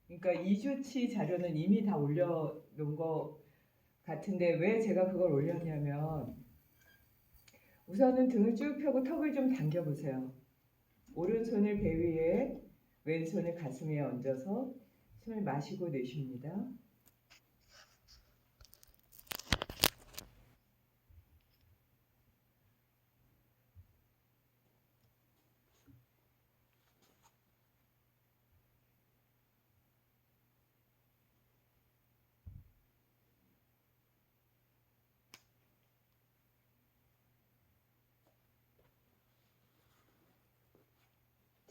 그러니까 2주치 자료는 이미 다 올려놓은 거 같은데 왜 제가 그걸 올렸냐면 우선은 등을 쭉 펴고 턱을 좀 당겨보세요. 오른손을 배 위에 왼손을 가슴 위에 얹어서 숨을 마시고 내쉽니다.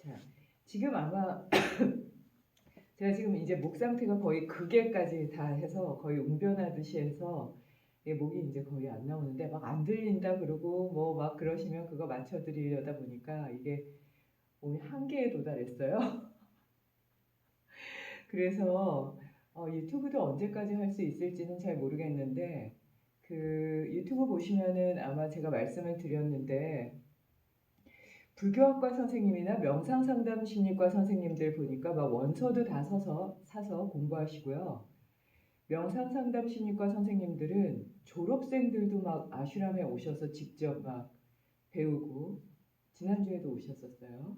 자, 지금 아마 제가 지금 이제 목 상태가 거의 극에까지 다 해서 거의 웅변하듯이 해서 목이 이제 거의 안 나오는데 막 안 들린다 그러고 뭐 막 그러시면 그거 맞춰드리려다 보니까 이게 몸이 한계에 도달했어요. 그래서 유튜브도 언제까지 할 수 있을지는 잘 모르겠는데 그 유튜브 보시면은 아마 제가 말씀을 드렸는데 불교학과 선생님이나 명상상담 심리과 선생님들 보니까 막 원서도 다 사서 공부하시고요. 명상상담 심리과 선생님들은 졸업생들도 막 아슈람에 오셔서 직접 막 배우고 지난주에도 오셨었어요.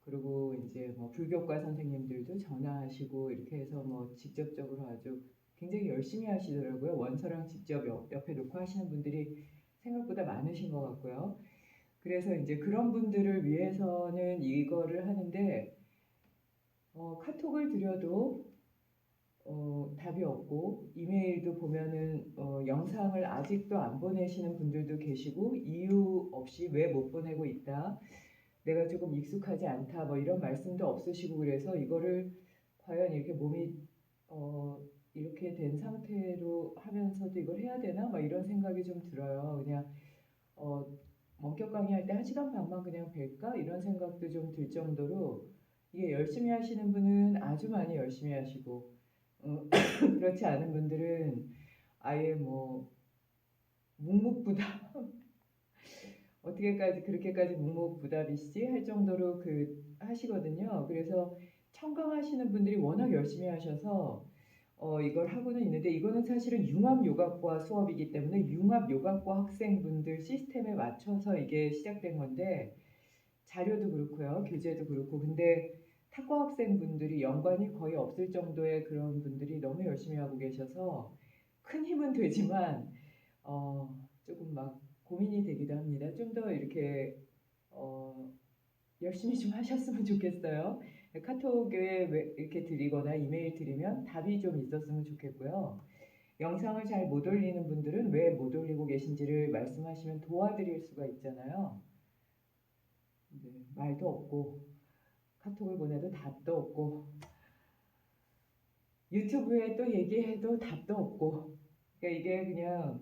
그리고 이제 뭐 불교과 선생님들도 전화하시고 이렇게 해서 뭐 직접적으로 아주 굉장히 열심히 하시더라고요. 원서랑 직접 옆에 놓고 하시는 분들이 생각보다 많으신 것 같고요. 그래서 이제 그런 분들을 위해서는 이거를 하는데 카톡을 드려도 답이 없고 이메일도 보면은 영상을 아직도 안 보내시는 분들도 계시고 이유 없이 왜 못 보내고 있다. 내가 조금 익숙하지 않다. 뭐 이런 말씀도 없으시고 그래서 이거를 과연 이렇게 몸이 이렇게 된 상태로 하면서도 이걸 해야 되나? 막 이런 생각이 좀 들어요. 그냥 어, 원격 강의할 때 1시간 반만 그냥 뵐까? 이런 생각도 좀 들 정도로 이게 열심히 하시는 분은 아주 많이 열심히 하시고 그렇지 않은 분들은 아예 뭐 묵묵부답 어떻게까지 그렇게까지 묵묵부답이시지 할 정도로 그 하시거든요. 그래서 청강하시는 분들이 워낙 열심히 하셔서 이걸 하고는 있는데 이거는 사실은 융합요가과 수업이기 때문에 융합요가과 학생분들 시스템에 맞춰서 이게 시작된 건데 자료도 그렇고요. 교재도 그렇고 근데 탁과 학생분들이 연관이 거의 없을 정도의 그런 분들이 너무 열심히 하고 계셔서 큰 힘은 되지만 조금 막 고민이 되기도 합니다. 좀 더 이렇게 어, 열심히 좀 하셨으면 좋겠어요. 카톡에 이렇게 드리거나 이메일 드리면 답이 좀 있었으면 좋겠고요. 영상을 잘 못 올리는 분들은 왜 못 올리고 계신지를 말씀하시면 도와드릴 수가 있잖아요. 네, 말도 없고 카톡을 보내도 답도 없고 유튜브에 또 얘기해도 답도 없고 그러니까 이게 그냥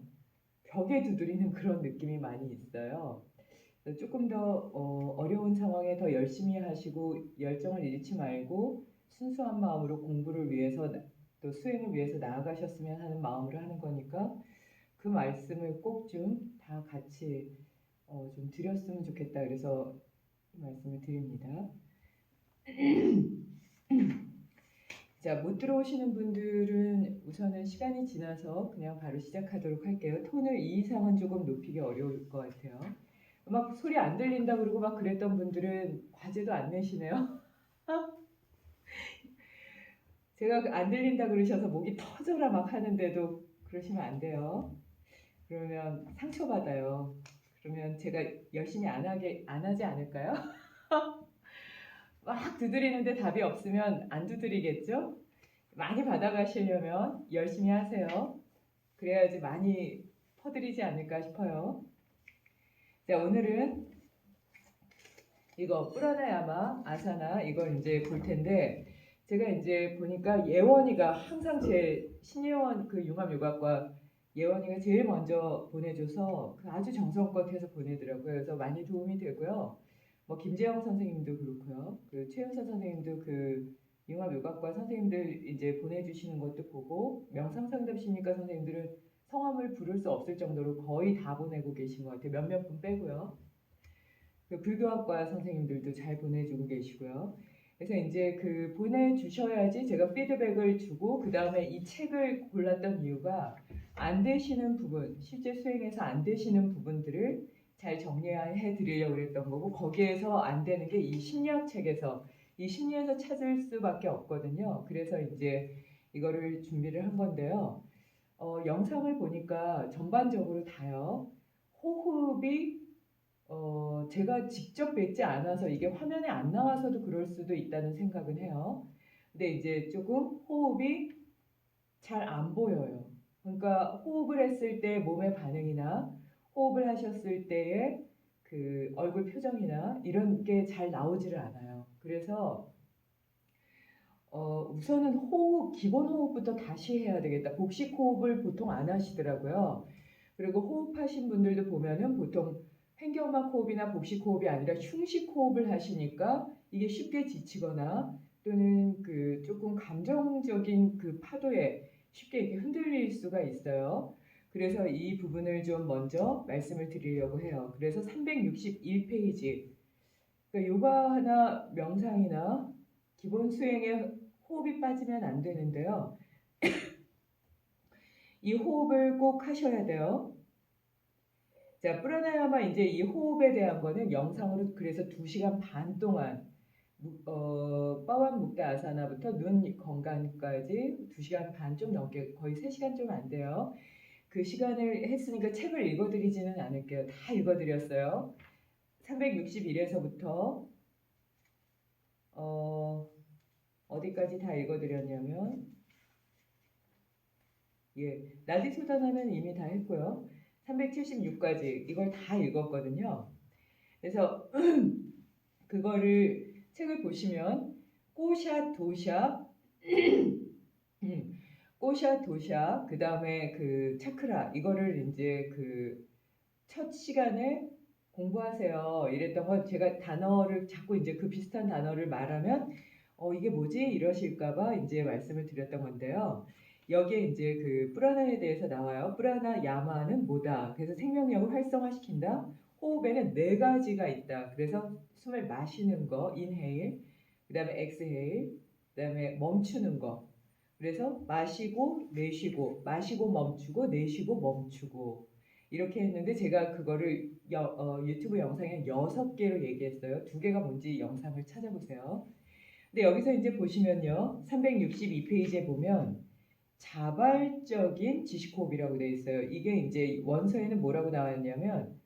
벽에 두드리는 그런 느낌이 많이 있어요. 조금 더 어려운 상황에 더 열심히 하시고 열정을 잃지 말고 순수한 마음으로 공부를 위해서 또 수행을 위해서 나아가셨으면 하는 마음으로 하는 거니까 그 말씀을 꼭 좀 다 같이 좀 드렸으면 좋겠다. 그래서 이 말씀을 드립니다. 자, 못 들어오시는 분들은 우선은 시간이 지나서 그냥 바로 시작하도록 할게요. 톤을 이 이상은 조금 높이기 어려울 것 같아요. 막 소리 안 들린다 그러고 막 그랬던 분들은 과제도 안 내시네요. 제가 안 들린다 그러셔서 목이 터져라 막 하는데도 그러시면 안 돼요. 그러면 상처받아요. 그러면 제가 열심히 안 하지 않을까요? 막 두드리는데 답이 없으면 안 두드리겠죠? 많이 받아가시려면 열심히 하세요. 그래야지 많이 퍼드리지 않을까 싶어요. 자, 오늘은 이거 뿌라나야마 아사나 이걸 이제 볼 텐데 제가 이제 보니까 예원이가 항상 제 신예원 그 융합요가과 예원이가 제일 먼저 보내줘서 그 아주 정성껏 해서 보내더라고요. 그래서 많이 도움이 되고요. 뭐 김재영 선생님도 그렇고요. 그 최윤서 선생님도 그 융합요가과 선생님들 이제 보내주시는 것도 보고 명상상담심리과 선생님들은 성함을 부를 수 없을 정도로 거의 다 보내고 계신 것 같아요. 몇몇 분 빼고요. 그 불교학과 선생님들도 잘 보내주고 계시고요. 그래서 이제 그 보내주셔야지 제가 피드백을 주고 그 다음에 이 책을 골랐던 이유가 안 되시는 부분, 실제 수행에서 안 되시는 부분들을 잘 정리해 드리려고 그랬던 거고 거기에서 안 되는 게 이 심리학 책에서 이 심리에서 찾을 수밖에 없거든요. 그래서 이제 이거를 준비를 한 건데요. 영상을 보니까 전반적으로 다요. 호흡이 제가 직접 뵙지 않아서 이게 화면에 안 나와서도 그럴 수도 있다는 생각은 해요. 근데 이제 조금 호흡이 잘 안 보여요. 그러니까 호흡을 했을 때 몸의 반응이나 호흡을 하셨을 때의 그 얼굴 표정이나 이런 게 잘 나오지를 않아요. 그래서 우선은 호흡, 기본 호흡부터 다시 해야 되겠다. 복식 호흡을 보통 안 하시더라고요. 그리고 호흡하신 분들도 보면은 보통 횡격막 호흡이나 복식 호흡이 아니라 흉식 호흡을 하시니까 이게 쉽게 지치거나 또는 그 조금 감정적인 그 파도에 쉽게 이렇게 흔들릴 수가 있어요. 그래서 이 부분을 좀 먼저 말씀을 드리려고 해요. 그래서 361페이지. 그러니까 요가나 명상이나 기본 수행에 호흡이 빠지면 안 되는데요. 이 호흡을 꼭 하셔야 돼요. 자, 프라나야마 이제 이 호흡에 대한 거는 영상으로 그래서 2시간 반 동안 빠완 묵다 아사나부터 눈 건강까지 2시간 반 좀 넘게 거의 3시간 좀 안 돼요. 그 시간을 했으니까 책을 읽어드리지는 않을게요. 다 읽어드렸어요. 361에서부터 어디까지 다 읽어드렸냐면 예, 나디소다나는 이미 다 했고요. 376까지 이걸 다 읽었거든요. 그래서 그거를 책을 보시면 꼬샤 도샤 꼬샤 도샤 그 다음에 그 차크라 이거를 이제 그 첫 시간에 공부하세요 이랬던 건 제가 단어를 자꾸 이제 그 비슷한 단어를 말하면 이게 뭐지 이러실까봐 이제 말씀을 드렸던 건데요. 여기에 이제 그 프라나에 대해서 나와요. 프라나 야마는 뭐다. 그래서 생명력을 활성화시킨다. 호흡에는 4가지가 있다. 그래서 숨을 마시는 거, 인헤일, 그 다음에 엑스헤일, 그 다음에 멈추는 거. 그래서 마시고 내쉬고, 마시고 멈추고, 내쉬고 멈추고. 이렇게 했는데 제가 그거를 유튜브 영상에 6개로 얘기했어요. 2개가 뭔지 영상을 찾아보세요. 근데 여기서 이제 보시면요. 362페이지에 보면 자발적인 지식호흡이라고 되어 있어요. 이게 이제 원서에는 뭐라고 나왔냐면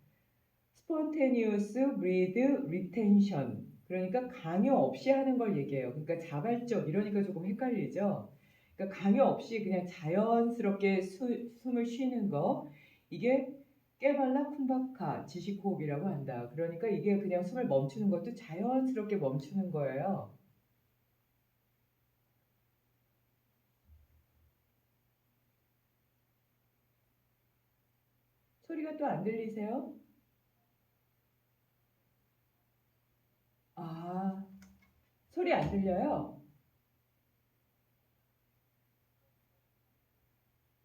spontaneous breath retention. 그러니까 강요 없이 하는 걸 얘기해요. 그러니까 자발적 이러니까 조금 헷갈리죠. 그러니까 강요 없이 그냥 자연스럽게 숨을 쉬는 거. 이게 깨발라 쿰바카 지식호흡이라고 한다. 그러니까 이게 그냥 숨을 멈추는 것도 자연스럽게 멈추는 거예요. 소리가 또 안 들리세요? 아, 소리 안 들려요?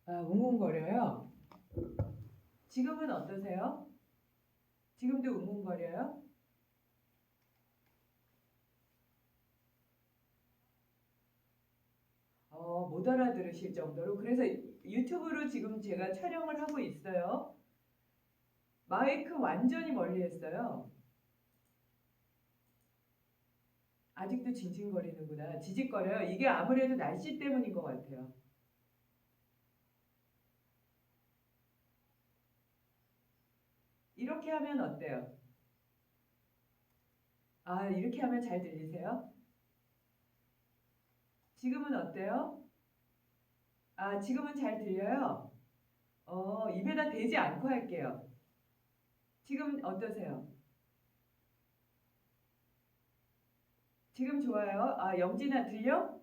아, 웅웅거려요? 지금은 어떠세요? 지금도 웅웅거려요? 못 알아들으실 정도로. 그래서 유튜브로 지금 제가 촬영을 하고 있어요. 마이크 완전히 멀리 했어요. 아직도 징징거리는구나. 지직거려요. 이게 아무래도 날씨 때문인 것 같아요. 이렇게 하면 어때요? 아, 이렇게 하면 잘 들리세요? 지금은 어때요? 아, 지금은 잘 들려요? 입에다 대지 않고 할게요. 지금 어떠세요? 지금 좋아요. 아, 영진아 들려?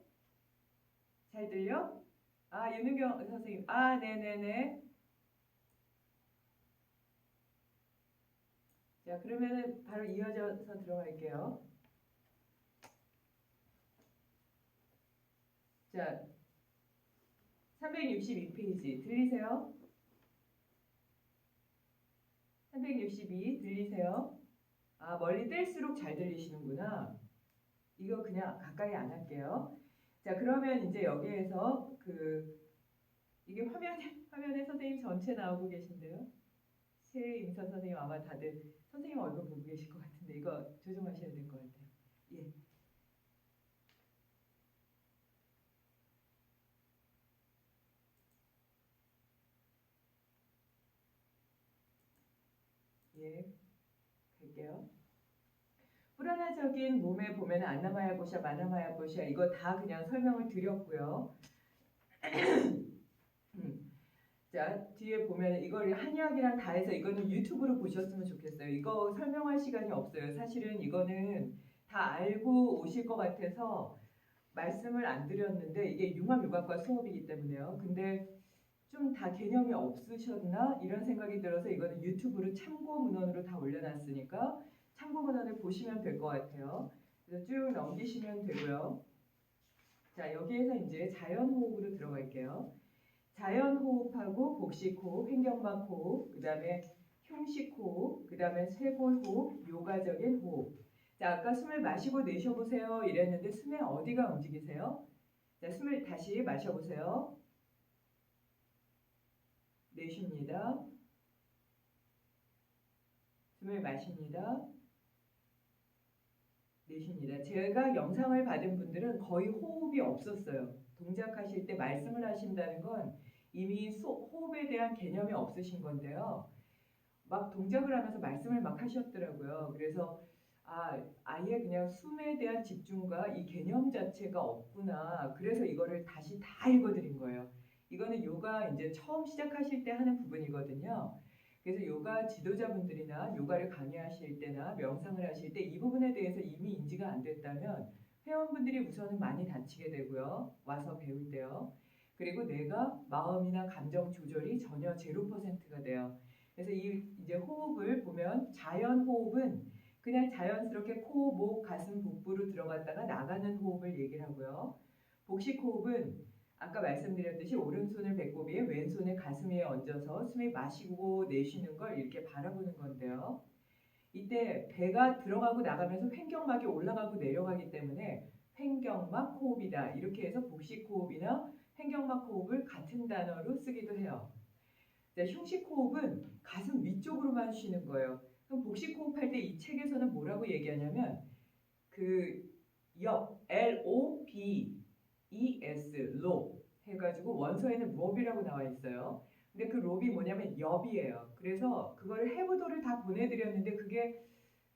잘 들려? 아, 윤은경 선생님. 아, 네네네. 자, 그러면은 바로 이어져서 들어갈게요. 자, 362페이지 들리세요? 362 들리세요? 아, 멀리 뗄수록 잘 들리시는구나. 이거 그냥 가까이 안 할게요. 자, 그러면 이제 여기에서 이게 화면에 선생님 전체 나오고 계신데요. 최임선 선생님 아마 다들 선생님 얼굴 보고 계실 것 같은데 이거 조정하셔야 될 것 같아요. 예. 예, 갈게요. 불안화적인 몸에 보면 아나마야보샤, 마나마야보샤 이거 다 그냥 설명을 드렸고요. 자, 뒤에 보면 이걸 한의학이랑 다 해서 이거는 유튜브로 보셨으면 좋겠어요. 이거 설명할 시간이 없어요. 사실은 이거는 다 알고 오실 것 같아서 말씀을 안 드렸는데 이게 융합육학과 수업이기 때문에요. 근데 좀 다 개념이 없으셨나 이런 생각이 들어서 이거는 유튜브로 참고 문헌으로 다 올려놨으니까 참고 문헌을 보시면 될 것 같아요. 그래서 쭉 넘기시면 되고요. 자, 여기에서 이제 자연호흡으로 들어갈게요. 자연호흡하고 복식호흡, 횡격막호흡, 그 다음에 흉식호흡, 그 다음에 쇄골호흡, 요가적인 호흡. 자, 아까 숨을 마시고 내쉬어보세요 이랬는데 숨의 어디가 움직이세요? 자, 숨을 다시 마셔보세요. 내쉽니다. 숨을 마십니다. 내쉽니다. 제가 영상을 받은 분들은 거의 호흡이 없었어요. 동작하실 때 말씀을 하신다는 건 이미 호흡에 대한 개념이 없으신 건데요. 막 동작을 하면서 말씀을 막 하셨더라고요. 그래서 아예 그냥 숨에 대한 집중과 이 개념 자체가 없구나. 그래서 이거를 다시 다 읽어드린 거예요. 이거는 요가 이제 처음 시작하실 때 하는 부분이거든요. 그래서 요가 지도자분들이나 요가를 강의하실 때나 명상을 하실 때 이 부분에 대해서 이미 인지가 안 됐다면 회원분들이 우선은 많이 다치게 되고요. 와서 배울 때요. 그리고 내가 마음이나 감정 조절이 전혀 0%가 돼요. 그래서 이제 호흡을 보면 자연 호흡은 그냥 자연스럽게 코, 목, 가슴, 복부로 들어갔다가 나가는 호흡을 얘기를 하고요. 복식 호흡은 아까 말씀드렸듯이 오른손을 배꼽 위에 왼손을 가슴 위에 얹어서 숨이 마시고 내쉬는 걸 이렇게 바라보는 건데요. 이때 배가 들어가고 나가면서 횡격막이 올라가고 내려가기 때문에 횡격막 호흡이다. 이렇게 해서 복식 호흡이나 횡격막 호흡을 같은 단어로 쓰기도 해요. 흉식 호흡은 가슴 위쪽으로만 쉬는 거예요. 그럼 복식 호흡할 때 이 책에서는 뭐라고 얘기하냐면 LOBES 롭 해가지고 원서에는 롭이라고 나와 있어요. 근데 그 롭이 뭐냐면 엽이에요. 그래서 그걸 해부도를 다 보내드렸는데 그게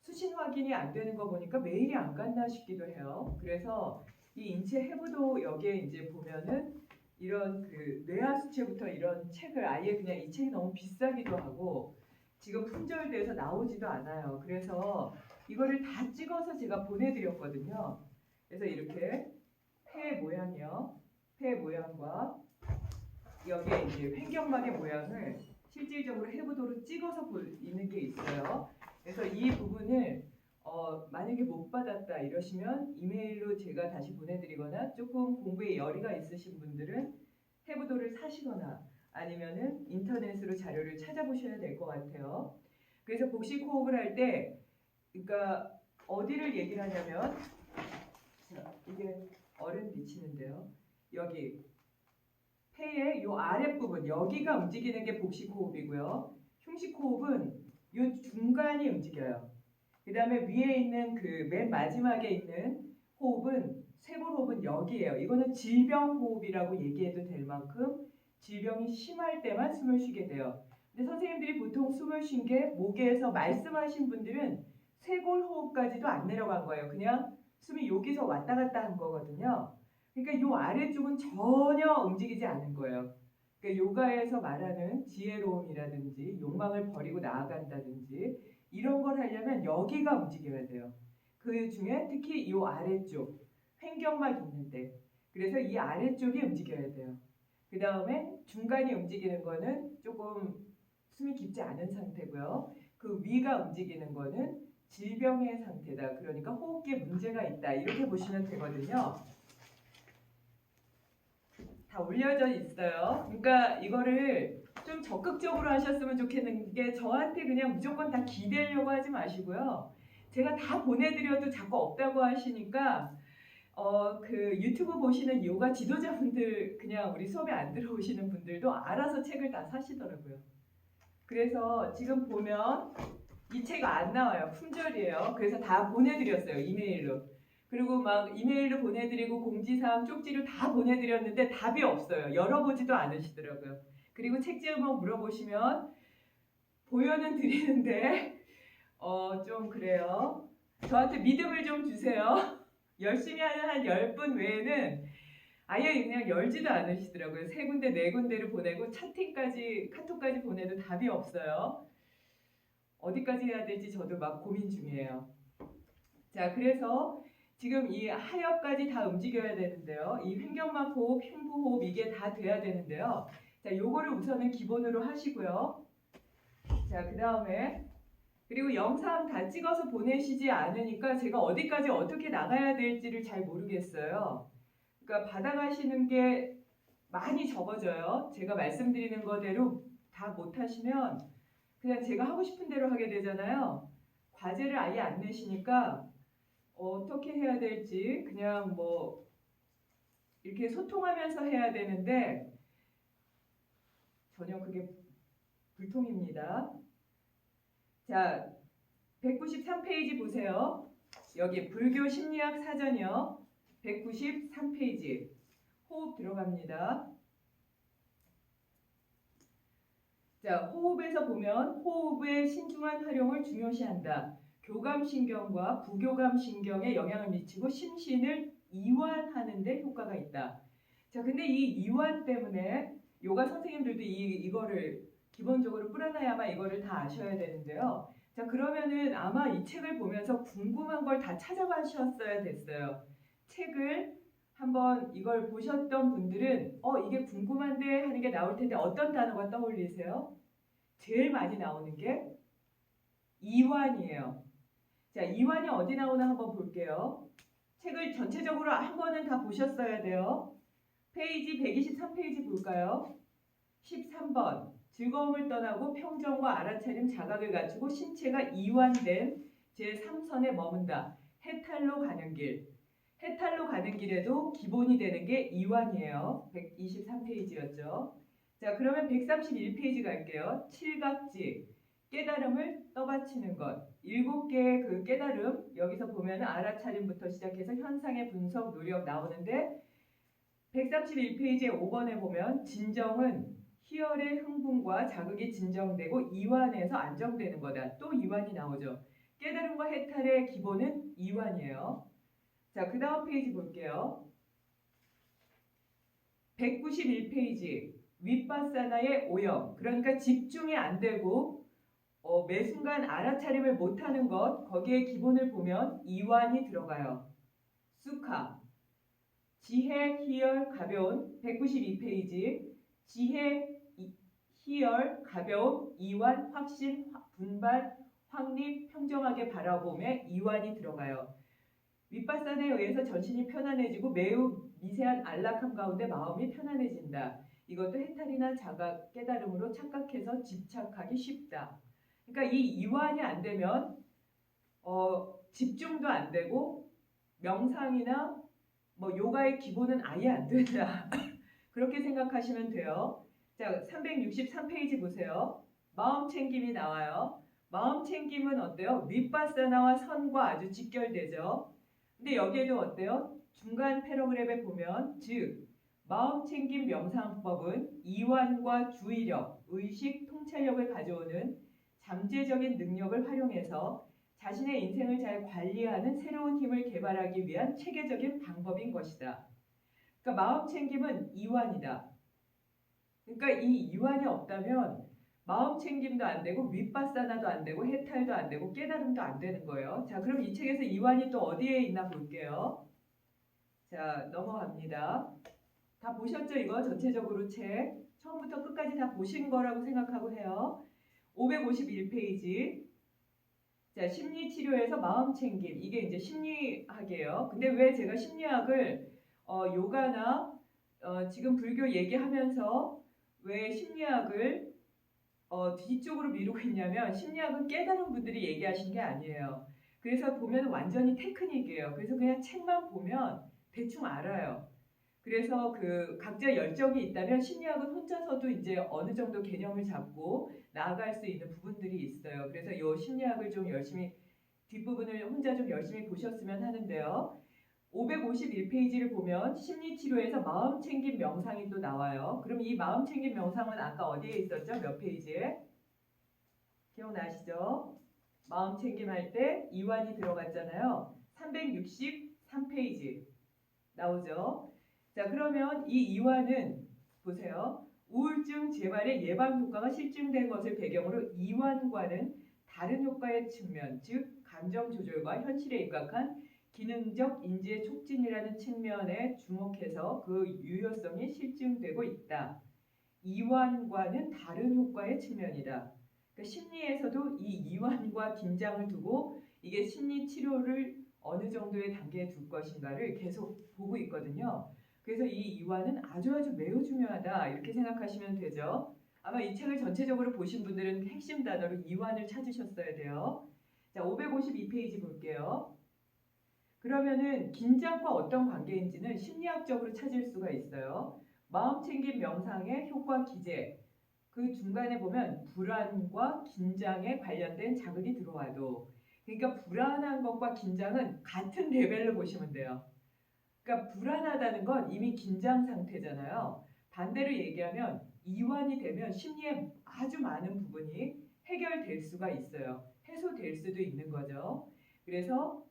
수신 확인이 안 되는 거 보니까 메일이 안 갔나 싶기도 해요. 그래서 이 인체 해부도 여기에 이제 보면은 이런 뇌하수체부터 이런 책을 아예 그냥 이 책이 너무 비싸기도 하고 지금 품절돼서 나오지도 않아요. 그래서 이거를 다 찍어서 제가 보내드렸거든요. 그래서 이렇게 폐 모양이요. 폐 모양과 여기에 이제 횡격막의 모양을 실질적으로 해부도로 찍어서 있는 게 있어요. 그래서 이 부분을 만약에 못 받았다 이러시면 이메일로 제가 다시 보내드리거나 조금 공부에 열의가 있으신 분들은 해부도를 사시거나 아니면은 인터넷으로 자료를 찾아보셔야 될 것 같아요. 그래서 복식 호흡을 할 때 그러니까 어디를 얘기를 하냐면 자, 이게 어른 비치는데요. 여기 폐의 요 아랫부분 여기가 움직이는 게 복식 호흡이고요. 흉식 호흡은 요 중간이 움직여요. 그 다음에 위에 있는 맨 마지막에 있는 호흡은 쇄골 호흡은 여기에요. 이거는 질병 호흡이라고 얘기해도 될 만큼 질병이 심할 때만 숨을 쉬게 돼요. 근데 선생님들이 보통 숨을 쉰 게 목에서 말씀하신 분들은 쇄골 호흡까지도 안 내려간 거예요. 그냥 숨이 여기서 왔다 갔다 한 거거든요. 그러니까 이 아래쪽은 전혀 움직이지 않은 거예요. 그러니까 요가에서 말하는 지혜로움이라든지 욕망을 버리고 나아간다든지 이런 걸 하려면 여기가 움직여야 돼요. 그 중에 특히 이 아래쪽 횡격막 있는데 그래서 이 아래쪽이 움직여야 돼요. 그 다음에 중간이 움직이는 거는 조금 숨이 깊지 않은 상태고요. 그 위가 움직이는 거는 질병의 상태다. 그러니까 호흡기에 문제가 있다. 이렇게 보시면 되거든요. 다 올려져 있어요. 그러니까 이거를 좀 적극적으로 하셨으면 좋겠는 게 저한테 그냥 무조건 다 기대려고 하지 마시고요. 제가 다 보내드려도 자꾸 없다고 하시니까 그 유튜브 보시는 요가 지도자분들, 그냥 우리 수업에 안 들어오시는 분들도 알아서 책을 다 사시더라고요. 그래서 지금 보면 이 책 안 나와요. 품절이에요. 그래서 다 보내드렸어요. 이메일로. 그리고 막 이메일로 보내드리고 공지사항 쪽지로 다 보내드렸는데 답이 없어요. 열어보지도 않으시더라고요. 그리고 책 제목 물어보시면 보여는 드리는데 좀 그래요. 저한테 믿음을 좀 주세요. 열심히 하는 한 10분 외에는 아예 그냥 열지도 않으시더라고요. 3군데, 4군데를 보내고 차팅까지, 카톡까지 보내도 답이 없어요. 어디까지 해야 될지 저도 막 고민 중이에요. 자, 그래서 지금 이 하엽까지 다 움직여야 되는데요. 이 횡격막 호흡, 흉부 호흡 이게 다 돼야 되는데요. 자, 요거를 우선은 기본으로 하시고요. 자, 그 다음에 그리고 영상 다 찍어서 보내시지 않으니까 제가 어디까지 어떻게 나가야 될지를 잘 모르겠어요. 그러니까 받아가시는 게 많이 적어져요. 제가 말씀드리는 거대로 다 못하시면 그냥 제가 하고 싶은 대로 하게 되잖아요. 과제를 아예 안 내시니까 어떻게 해야 될지 그냥 뭐 이렇게 소통하면서 해야 되는데 전혀 그게 불통입니다. 자, 193페이지 보세요. 여기 불교 심리학 사전이요. 193페이지. 호흡 들어갑니다. 자, 호흡에서 보면 호흡의 신중한 활용을 중요시한다. 교감신경과 부교감신경에 영향을 미치고 심신을 이완하는 데 효과가 있다. 자, 근데 이 이완 때문에 요가 선생님들도 이거를 기본적으로 프라나야마 이거를 다 아셔야 되는데요. 자, 그러면은 아마 이 책을 보면서 궁금한 걸 다 찾아가셨어야 됐어요. 책을 한번 이걸 보셨던 분들은 이게 궁금한데 하는 게 나올 텐데 어떤 단어가 떠올리세요? 제일 많이 나오는 게 이완이에요. 자, 이완이 어디 나오나 한번 볼게요. 책을 전체적으로 한 번은 다 보셨어야 돼요. 페이지 123페이지 볼까요? 13번. 즐거움을 떠나고 평정과 알아차림 자각을 갖추고 신체가 이완된 제3선에 머문다. 해탈로 가는 길. 해탈로 가는 길에도 기본이 되는 게 이완이에요. 123페이지였죠. 자, 그러면 131페이지 갈게요. 칠각지. 깨달음을 떠받치는 것. 7개의 그 깨달음, 여기서 보면 알아차림부터 시작해서 현상의 분석, 노력 나오는데 131페이지에 5번에 보면 진정은 희열의 흥분과 자극이 진정되고 이완해서 안정되는 거다. 또 이완이 나오죠. 깨달음과 해탈의 기본은 이완이에요. 자, 그 다음 페이지 볼게요. 191페이지 윗바사나의 오염. 그러니까 집중이 안 되고 매 순간 알아차림을 못하는 것. 거기에 기본을 보면 이완이 들어가요. 수카. 지혜, 희열, 가벼운 192페이지 지혜, 희열, 가벼움, 이완, 확신, 분발, 확립, 평정하게 바라봄에 이완이 들어가요. 윗바산에 의해서 전신이 편안해지고 매우 미세한 안락함 가운데 마음이 편안해진다. 이것도 해탈이나 자각, 깨달음으로 착각해서 집착하기 쉽다. 그러니까 이 이완이 안 되면 집중도 안 되고 명상이나 뭐 요가의 기본은 아예 안 된다. 그렇게 생각하시면 돼요. 자, 363페이지 보세요. 마음 챙김이 나와요. 마음 챙김은 어때요? 윗바사나와 선과 아주 직결되죠. 근데 여기에도 어때요? 중간 패러그랩에 보면 즉 마음 챙김 명상법은 이완과 주의력, 의식, 통찰력을 가져오는 잠재적인 능력을 활용해서 자신의 인생을 잘 관리하는 새로운 힘을 개발하기 위한 체계적인 방법인 것이다. 그러니까 마음 챙김은 이완이다. 그러니까 이 이완이 없다면 마음 챙김도 안 되고 윗바사나도 안 되고 해탈도 안 되고 깨달음도 안 되는 거예요. 자, 그럼 이 책에서 이완이 또 어디에 있나 볼게요. 자, 넘어갑니다. 다 보셨죠? 이거 전체적으로 책 처음부터 끝까지 다 보신 거라고 생각하고 해요. 551페이지. 자, 심리치료에서 마음 챙김. 이게 이제 심리학이에요. 근데 왜 제가 심리학을 요가나 지금 불교 얘기하면서 왜 심리학을 뒤쪽으로 미루고 있냐면 심리학은 깨달은 분들이 얘기하신 게 아니에요. 그래서 보면 완전히 테크닉이에요. 그래서 그냥 책만 보면 대충 알아요. 그래서 그 각자 열정이 있다면 심리학은 혼자서도 이제 어느 정도 개념을 잡고 나아갈 수 있는 부분들이 있어요. 그래서 이 심리학을 좀 열심히 뒷부분을 혼자 좀 열심히 보셨으면 하는데요. 551페이지를 보면 심리치료에서 마음챙김 명상이 또 나와요. 그럼 이 마음챙김 명상은 아까 어디에 있었죠? 몇 페이지에? 기억나시죠? 마음챙김 할 때 이완이 들어갔잖아요. 363페이지 나오죠? 자, 그러면 이 이완은 보세요. 우울증 재발의 예방 효과가 실증된 것을 배경으로 이완과는 다른 효과의 측면, 즉 감정 조절과 현실에 입각한 기능적 인지의 촉진이라는 측면에 주목해서 그 유효성이 실증되고 있다. 이완과는 다른 효과의 측면이다. 그러니까 심리에서도 이 이완과 긴장을 두고 이게 심리 치료를 어느 정도의 단계에 둘 것인가를 계속 보고 있거든요. 그래서 이 이완은 아주 매우 중요하다 이렇게 생각하시면 되죠. 아마 이 책을 전체적으로 보신 분들은 핵심 단어로 이완을 찾으셨어야 돼요. 자, 552페이지 볼게요. 그러면은 긴장과 어떤 관계인지는 심리학적으로 찾을 수가 있어요. 마음챙김 명상의 효과 기제. 그 중간에 보면 불안과 긴장에 관련된 자극이 들어와도, 그러니까 불안한 것과 긴장은 같은 레벨로 보시면 돼요. 그러니까 불안하다는 건 이미 긴장 상태잖아요. 반대로 얘기하면 이완이 되면 심리의 아주 많은 부분이 해결될 수가 있어요. 해소될 수도 있는 거죠. 그래서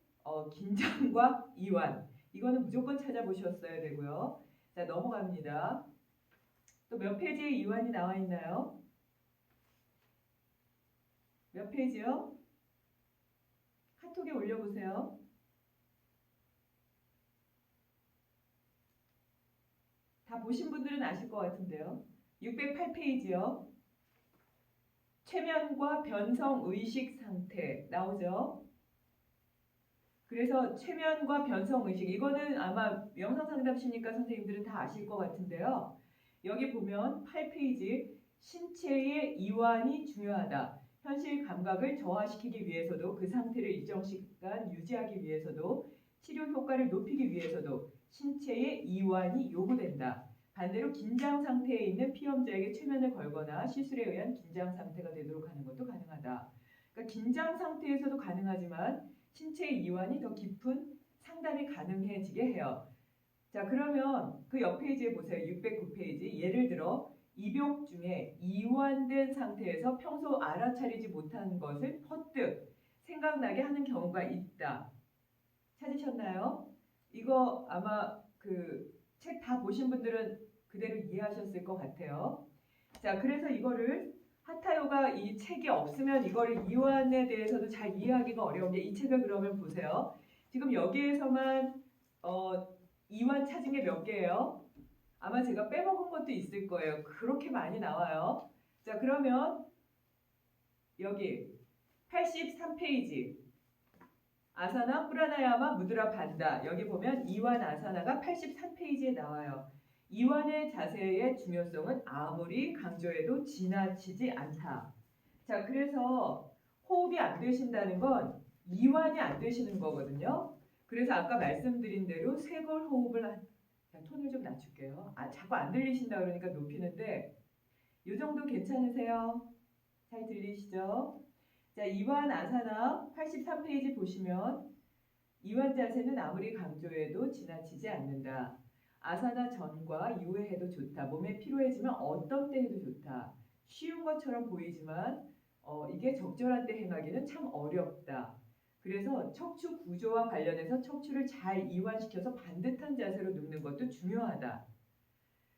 긴장과 이완, 이거는 무조건 찾아보셨어야 되고요. 자, 넘어갑니다. 또 몇 페이지에 이완이 나와 있나요? 몇 페이지요? 카톡에 올려보세요. 다 보신 분들은 아실 것 같은데요. 608페이지요. 최면과 변성 의식 상태 나오죠. 그래서 최면과 변성 의식, 이거는 아마 명상 상담 심리과 선생님들은 다 아실 것 같은데요. 여기 보면 8페이지 신체의 이완이 중요하다. 현실 감각을 저하시키기 위해서도, 그 상태를 일정 시간 유지하기 위해서도, 치료 효과를 높이기 위해서도 신체의 이완이 요구된다. 반대로 긴장 상태에 있는 피험자에게 최면을 걸거나 시술에 의한 긴장 상태가 되도록 하는 것도 가능하다. 그러니까 긴장 상태에서도 가능하지만 신체의 이완이 더 깊은 상담이 가능해지게 해요. 자, 그러면 그 옆 페이지에 보세요. 609페이지. 예를 들어 입욕 중에 이완된 상태에서 평소 알아차리지 못한 것을 퍼뜩 생각나게 하는 경우가 있다. 찾으셨나요? 이거 아마 그 책 다 보신 분들은 그대로 이해하셨을 것 같아요. 자, 그래서 이거를 하타요가 이 책이 없으면 이거를 이완에 대해서도 잘 이해하기가 어려운데, 이 책을 그러면 보세요. 지금 여기에서만 이완 찾은 게 몇 개예요? 아마 제가 빼먹은 것도 있을 거예요. 그렇게 많이 나와요. 자, 그러면 여기 83페이지 아사나 프라나야마 무드라 반다, 여기 보면 이완 아사나가 83페이지에 나와요. 이완의 자세의 중요성은 아무리 강조해도 지나치지 않다. 자, 그래서 호흡이 안 되신다는 건 이완이 안 되시는 거거든요. 그래서 아까 말씀드린 대로 쇄골 호흡을 톤을 좀 낮출게요. 자꾸 안 들리신다 그러니까 높이는데 이 정도 괜찮으세요? 잘 들리시죠? 자, 이완 아사나 83페이지 보시면 이완 자세는 아무리 강조해도 지나치지 않는다. 아사나 전과 이후에 해도 좋다. 몸에 피로해지면 어떤 때 해도 좋다. 쉬운 것처럼 보이지만 이게 적절한 때 행하기는 참 어렵다. 그래서 척추 구조와 관련해서 척추를 잘 이완시켜서 반듯한 자세로 눕는 것도 중요하다.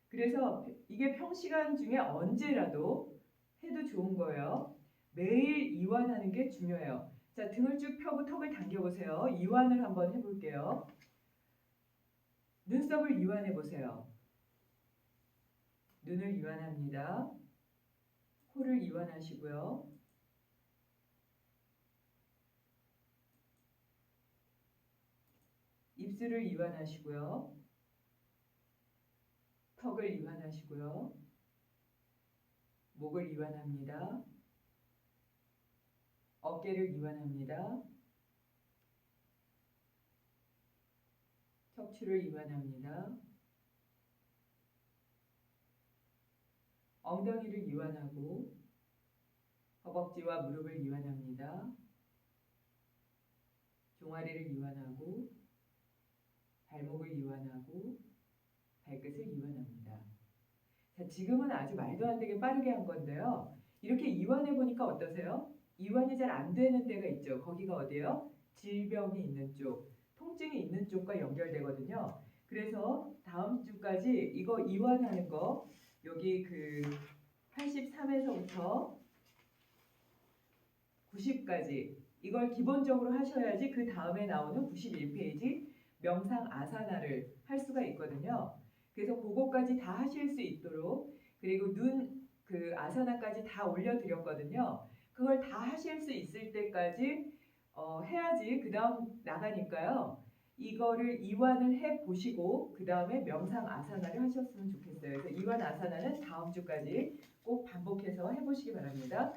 그래서 이게 평시간 중에 언제라도 해도 좋은 거예요. 매일 이완하는 게 중요해요. 자, 등을 쭉 펴고 턱을 당겨보세요. 이완을 한번 해볼게요. 눈썹을 이완해 보세요. 눈을 이완합니다. 코를 이완하시고요. 입술을 이완하시고요. 턱을 이완하시고요. 목을 이완합니다. 어깨를 이완합니다. 척추를 이완합니다. 엉덩이를 이완하고 허벅지와 무릎을 이완합니다. 종아리를 이완하고 발목을 이완하고 발끝을 이완합니다. 자, 지금은 아주 말도 안 되게 빠르게 한 건데요. 이렇게 이완해 보니까 어떠세요? 이완이 잘 안 되는 데가 있죠. 거기가 어디예요? 질병이 있는 쪽, 통증이 있는 쪽과 연결되거든요. 그래서 다음 주까지 이거 이완하는 거 여기 그 83에서부터 90까지 이걸 기본적으로 하셔야지 그 다음에 나오는 91페이지 명상 아사나를 할 수가 있거든요. 그래서 그거까지 다 하실 수 있도록 그리고 눈 그 아사나까지 다 올려드렸거든요. 그걸 다 하실 수 있을 때까지 해야지 그 다음 나가니까요. 이거를 이완을 해 보시고 그 다음에 명상 아사나를 하셨으면 좋겠어요. 그래서 이완 아사나는 다음 주까지 꼭 반복해서 해보시기 바랍니다.